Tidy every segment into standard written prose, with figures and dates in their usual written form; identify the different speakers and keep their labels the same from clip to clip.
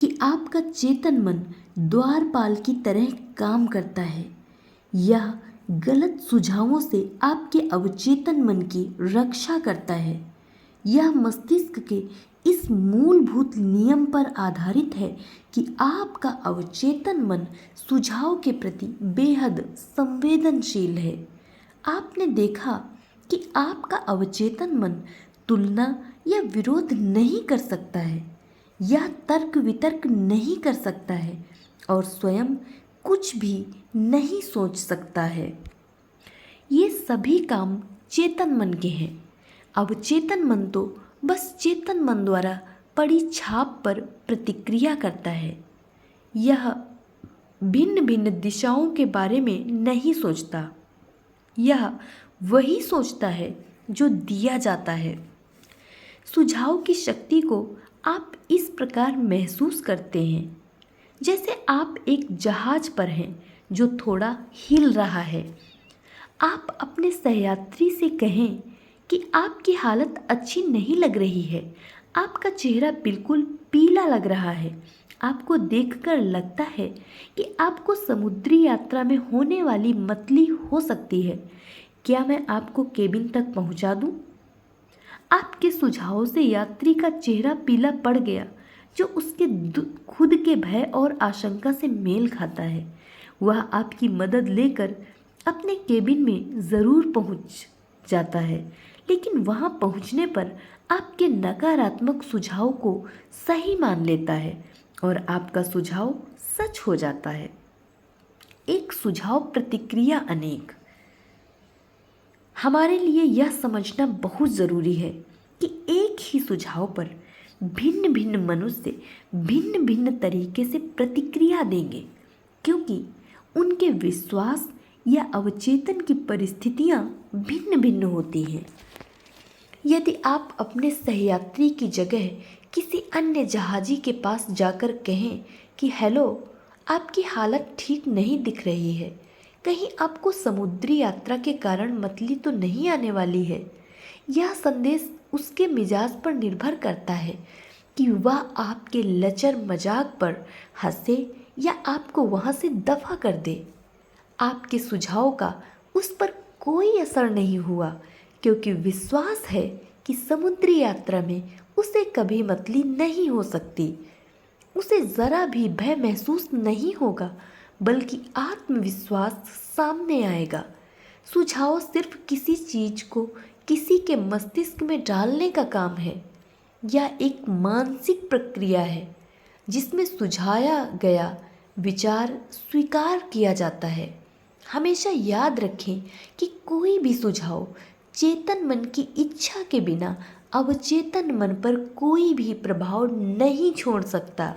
Speaker 1: कि आपका चेतन मन द्वारपाल की तरह काम करता है। यह गलत सुझावों से आपके अवचेतन मन की रक्षा करता है। यह मस्तिष्क के इस मूलभूत नियम पर आधारित है कि आपका अवचेतन मन सुझाव के प्रति बेहद संवेदनशील है। आपने देखा कि आपका अवचेतन मन तुलना या विरोध नहीं कर सकता है या तर्क वितर्क नहीं कर सकता है और स्वयं कुछ भी नहीं सोच सकता है। ये सभी काम चेतन मन के हैं। अवचेतन मन तो बस चेतन मन द्वारा पड़ी छाप पर प्रतिक्रिया करता है। यह भिन्न भिन्न दिशाओं के बारे में नहीं सोचता। यह वही सोचता है जो दिया जाता है। सुझाव की शक्ति को आप इस प्रकार महसूस करते हैं जैसे आप एक जहाज पर हैं जो थोड़ा हिल रहा है। आप अपने सहयात्री से कहें कि आपकी हालत अच्छी नहीं लग रही है, आपका चेहरा बिल्कुल पीला लग रहा है। आपको देखकर लगता है कि आपको समुद्री यात्रा में होने वाली मतली हो सकती है। क्या मैं आपको केबिन तक पहुंचा दूं? आपके सुझाव से यात्री का चेहरा पीला पड़ गया, जो उसके खुद के भय और आशंका से मेल खाता है। वह आपकी मदद लेकर अपने केबिन में ज़रूर पहुंच जाता है, लेकिन वहां पहुंचने पर आपके नकारात्मक सुझाव को सही मान लेता है और आपका सुझाव सच हो जाता है। एक सुझाव प्रतिक्रिया अनेक। हमारे लिए यह समझना बहुत ज़रूरी है कि एक ही सुझाव पर भिन्न भिन्न मनुष्य भिन्न भिन्न तरीके से प्रतिक्रिया देंगे, क्योंकि उनके विश्वास या अवचेतन की परिस्थितियां भिन्न भिन्न होती हैं। यदि आप अपने सहयात्री की जगह किसी अन्य जहाजी के पास जाकर कहें कि हेलो, आपकी हालत ठीक नहीं दिख रही है, कहीं आपको समुद्री यात्रा के कारण मतली तो नहीं आने वाली है। यह संदेश उसके मिजाज पर निर्भर करता है कि वह आपके लचर मजाक पर हंसे या आपको वहां से दफा कर दे। आपके सुझाव का उस पर कोई असर नहीं हुआ, क्योंकि विश्वास है कि समुद्री यात्रा में उसे कभी मतली नहीं हो सकती। उसे ज़रा भी भय महसूस नहीं होगा, बल्कि आत्मविश्वास सामने आएगा। सुझाव सिर्फ किसी चीज को किसी के मस्तिष्क में डालने का काम है या एक मानसिक प्रक्रिया है जिसमें सुझाया गया विचार स्वीकार किया जाता है। हमेशा याद रखें कि कोई भी सुझाव चेतन मन की इच्छा के बिना अवचेतन मन पर कोई भी प्रभाव नहीं छोड़ सकता।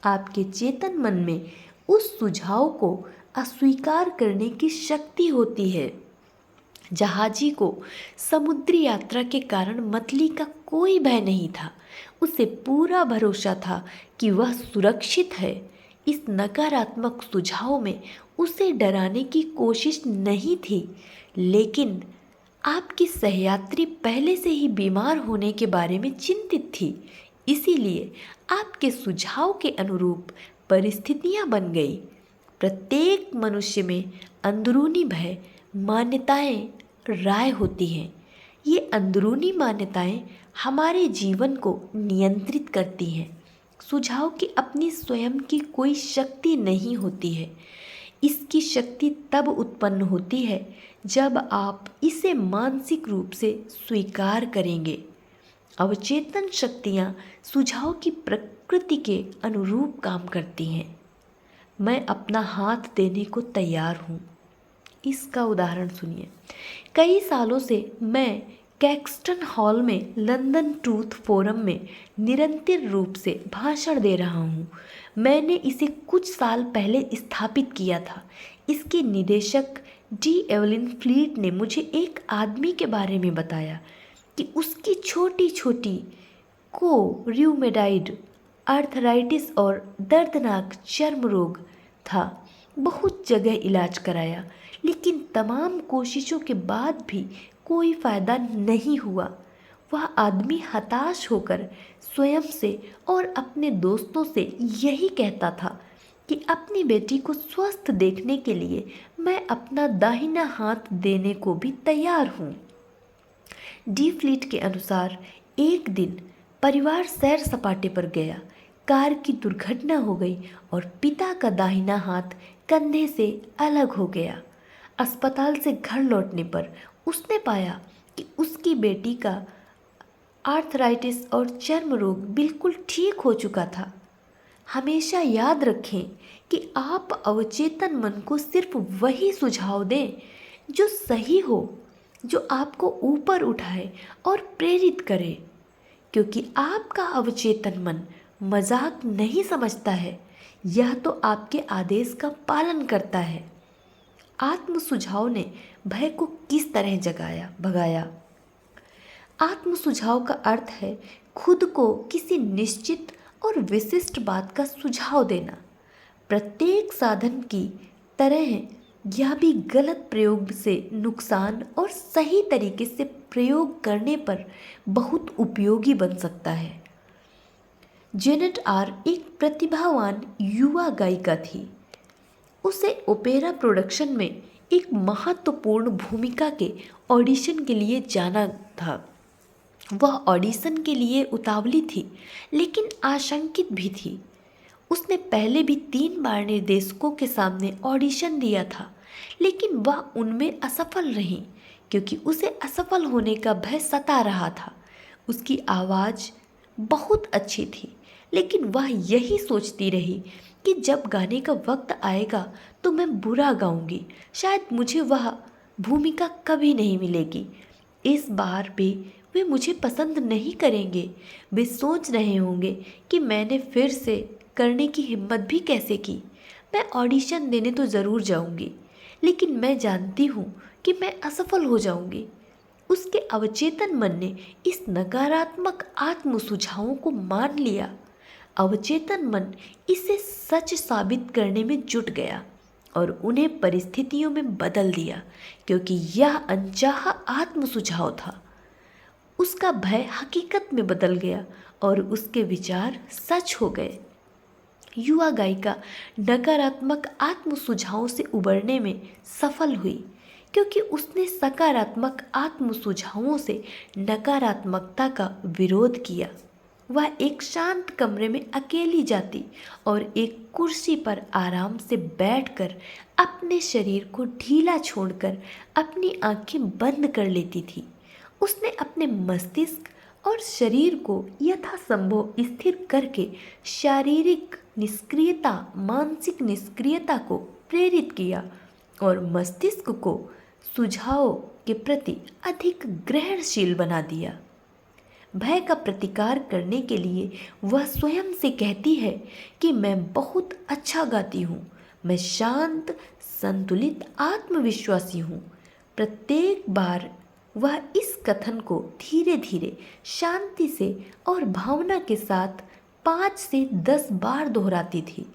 Speaker 1: आपके चेतन मन में उस सुझाव को अस्वीकार करने की शक्ति होती है। जहाजी को समुद्री यात्रा के कारण मतली का कोई भय नहीं था। उसे पूरा भरोसा था कि वह सुरक्षित है। इस नकारात्मक सुझाव में उसे डराने की कोशिश नहीं थी, लेकिन आपकी सहयात्री पहले से ही बीमार होने के बारे में चिंतित थी। इसीलिए आपके सुझाव के अनुरूप परिस्थितियां बन गई। प्रत्येक मनुष्य में अंदरूनी भय मान्यताएं राय होती हैं। ये अंदरूनी मान्यताएं हमारे जीवन को नियंत्रित करती हैं। सुझाव की अपनी स्वयं की कोई शक्ति नहीं होती है। इसकी शक्ति तब उत्पन्न होती है जब आप इसे मानसिक रूप से स्वीकार करेंगे। अवचेतन शक्तियाँ सुझाव की प्रकृति के अनुरूप काम करती हैं। मैं अपना हाथ देने को तैयार हूँ। इसका उदाहरण सुनिए। कई सालों से मैं कैक्सटन हॉल में लंदन ट्रूथ फोरम में निरंतर रूप से भाषण दे रहा हूँ। मैंने इसे कुछ साल पहले स्थापित किया था। इसके निदेशक डी एवलिन फ्लीट ने मुझे एक आदमी के बारे में बताया कि उसकी छोटी छोटी को र्यूमेटाइड आर्थराइटिस और दर्दनाक चर्म रोग था। बहुत जगह इलाज कराया, लेकिन तमाम कोशिशों के बाद भी कोई फायदा नहीं हुआ। वह आदमी हताश होकर स्वयं से और अपने दोस्तों से यही कहता था कि अपनी बेटी को स्वस्थ देखने के लिए मैं अपना दाहिना हाथ देने को भी तैयार हूँ। डी फ्लीट के अनुसार एक दिन परिवार सैर सपाटे पर गया। कार की दुर्घटना हो गई और पिता का दाहिना हाथ कंधे से अलग हो गया। अस्पताल से घर लौटने पर उसने पाया कि उसकी बेटी का आर्थराइटिस और चर्म रोग बिल्कुल ठीक हो चुका था। हमेशा याद रखें कि आप अवचेतन मन को सिर्फ वही सुझाव दें जो सही हो, जो आपको ऊपर उठाए और प्रेरित करे, क्योंकि आपका अवचेतन मन मजाक नहीं समझता है, यह तो आपके आदेश का पालन करता है। आत्म सुझाव ने भय को किस तरह भगाया? आत्म सुझाव का अर्थ है खुद को किसी निश्चित और विशिष्ट बात का सुझाव देना। प्रत्येक साधन की तरह यह भी गलत प्रयोग से नुकसान और सही तरीके से प्रयोग करने पर बहुत उपयोगी बन सकता है। जेनेट आर एक प्रतिभावान युवा गायिका थी। उसे ओपेरा प्रोडक्शन में एक महत्वपूर्ण भूमिका के ऑडिशन के लिए जाना था। वह ऑडिशन के लिए उतावली थी, लेकिन आशंकित भी थी। उसने पहले भी 3 बार निर्देशकों के सामने ऑडिशन दिया था, लेकिन वह उनमें असफल रही क्योंकि उसे असफल होने का भय सता रहा था। उसकी आवाज़ बहुत अच्छी थी, लेकिन वह यही सोचती रही कि जब गाने का वक्त आएगा तो मैं बुरा गाऊंगी, शायद मुझे वह भूमिका कभी नहीं मिलेगी। इस बार भी वे मुझे पसंद नहीं करेंगे। वे सोच रहे होंगे कि मैंने फिर से करने की हिम्मत भी कैसे की। मैं ऑडिशन देने तो ज़रूर जाऊंगी, लेकिन मैं जानती हूँ कि मैं असफल हो जाऊंगी। उसके अवचेतन मन ने इस नकारात्मक आत्म सुझावों को मान लिया। अवचेतन मन इसे सच साबित करने में जुट गया और उन्हें परिस्थितियों में बदल दिया, क्योंकि यह अनचाहा आत्म सुझाव था। उसका भय हकीकत में बदल गया और उसके विचार सच हो गए। युवा गायिका नकारात्मक आत्म सुझावों से उबरने में सफल हुई, क्योंकि उसने सकारात्मक आत्म सुझावों से नकारात्मकता का विरोध किया। वह एक शांत कमरे में अकेली जाती और एक कुर्सी पर आराम से बैठकर अपने शरीर को ढीला छोड़कर अपनी आंखें बंद कर लेती थी। उसने अपने मस्तिष्क और शरीर को यथासंभव स्थिर करके शारीरिक निष्क्रियता, मानसिक निष्क्रियता को प्रेरित किया और मस्तिष्क को सुझावों के प्रति अधिक ग्रहणशील बना दिया। भय का प्रतिकार करने के लिए वह स्वयं से कहती है कि मैं बहुत अच्छा गाती हूँ, मैं शांत, संतुलित, आत्मविश्वासी हूँ। प्रत्येक बार वह इस कथन को धीरे धीरे, शांति से और भावना के साथ 5 से 10 बार दोहराती थी।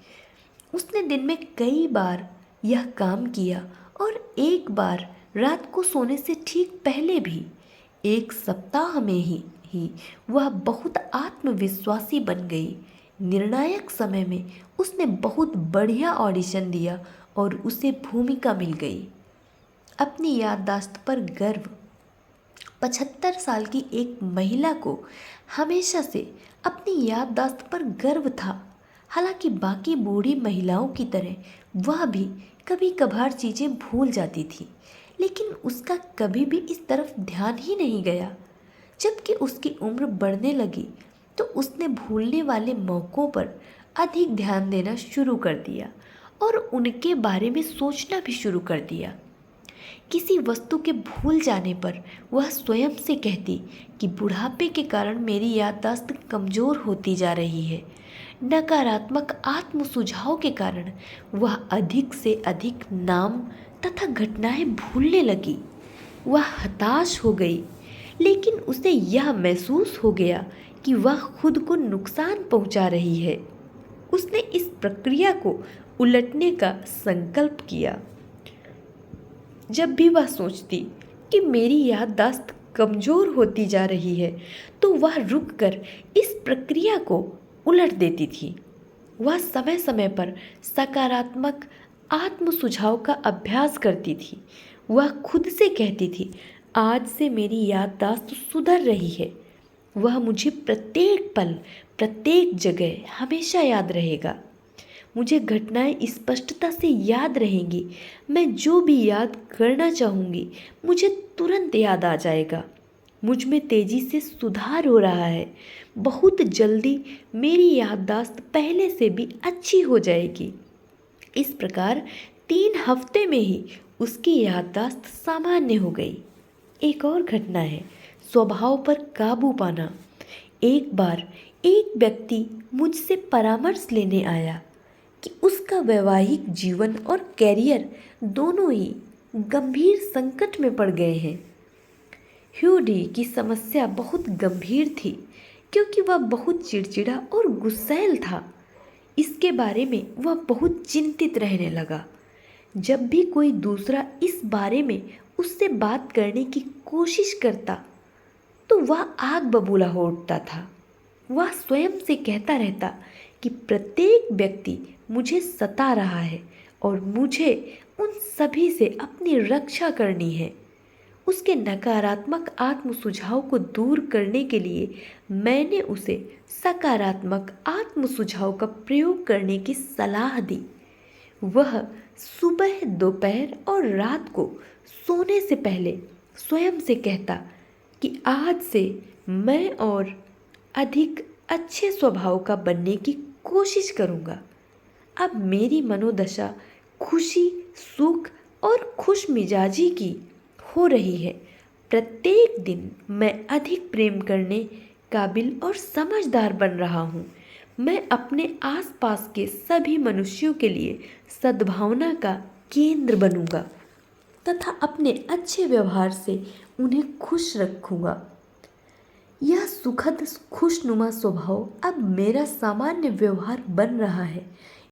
Speaker 1: उसने दिन में कई बार यह काम किया और एक बार रात को सोने से ठीक पहले भी। 1 सप्ताह में ही वह बहुत आत्मविश्वासी बन गई। निर्णायक समय में उसने बहुत बढ़िया ऑडिशन दिया और उसे भूमिका मिल गई। अपनी याददाश्त पर गर्व। 75 साल की एक महिला को हमेशा से अपनी याददाश्त पर गर्व था। हालांकि बाकी बूढ़ी महिलाओं की तरह वह भी कभी कभार चीज़ें भूल जाती थी, लेकिन उसका कभी भी इस तरफ ध्यान ही नहीं गया। जबकि उसकी उम्र बढ़ने लगी तो उसने भूलने वाले मौक़ों पर अधिक ध्यान देना शुरू कर दिया और उनके बारे में सोचना भी शुरू कर दिया। किसी वस्तु के भूल जाने पर वह स्वयं से कहती कि बुढ़ापे के कारण मेरी याददाश्त कमज़ोर होती जा रही है। नकारात्मक आत्म सुझाव के कारण वह अधिक से अधिक नाम तथा घटनाएं भूलने लगी। वह हताश हो गई, लेकिन उसे यह महसूस हो गया कि वह खुद को नुकसान पहुंचा रही है। उसने इस प्रक्रिया को उलटने का संकल्प किया। जब भी वह सोचती कि मेरी याददाश्त कमज़ोर होती जा रही है तो वह रुककर इस प्रक्रिया को उलट देती थी। वह समय समय पर सकारात्मक आत्म सुझाव का अभ्यास करती थी। वह खुद से कहती थी, आज से मेरी याददाश्त सुधर रही है। वह मुझे प्रत्येक पल, प्रत्येक जगह हमेशा याद रहेगा। मुझे घटनाएं स्पष्टता से याद रहेंगी। मैं जो भी याद करना चाहूँगी मुझे तुरंत याद आ जाएगा। मुझ में तेज़ी से सुधार हो रहा है। बहुत जल्दी मेरी याददाश्त पहले से भी अच्छी हो जाएगी। इस प्रकार 3 हफ्ते में ही उसकी याददाश्त सामान्य हो गई। एक और घटना है, स्वभाव पर काबू पाना। एक बार एक व्यक्ति मुझसे परामर्श लेने आया कि उसका वैवाहिक जीवन और कैरियर दोनों ही गंभीर संकट में पड़ गए हैं। ह्यूडी की समस्या बहुत गंभीर थी क्योंकि वह बहुत चिड़चिड़ा और गुस्सैल था। इसके बारे में वह बहुत चिंतित रहने लगा। जब भी कोई दूसरा इस बारे में उससे बात करने की कोशिश करता तो वह आग बबूला हो उठता था। वह स्वयं से कहता रहता कि प्रत्येक व्यक्ति मुझे सता रहा है और मुझे उन सभी से अपनी रक्षा करनी है। उसके नकारात्मक आत्म सुझाव को दूर करने के लिए मैंने उसे सकारात्मक आत्म सुझाव का प्रयोग करने की सलाह दी। वह सुबह, दोपहर और रात को सोने से पहले स्वयं से कहता कि आज से मैं और अधिक अच्छे स्वभाव का बनने की कोशिश करूँगा। अब मेरी मनोदशा खुशी, सुख और खुश मिजाजी की हो रही है। प्रत्येक दिन मैं अधिक प्रेम करने काबिल और समझदार बन रहा हूँ। मैं अपने आसपास के सभी मनुष्यों के लिए सद्भावना का केंद्र बनूंगा तथा अपने अच्छे व्यवहार से उन्हें खुश रखूंगा। यह सुखद खुशनुमा स्वभाव अब मेरा सामान्य व्यवहार बन रहा है।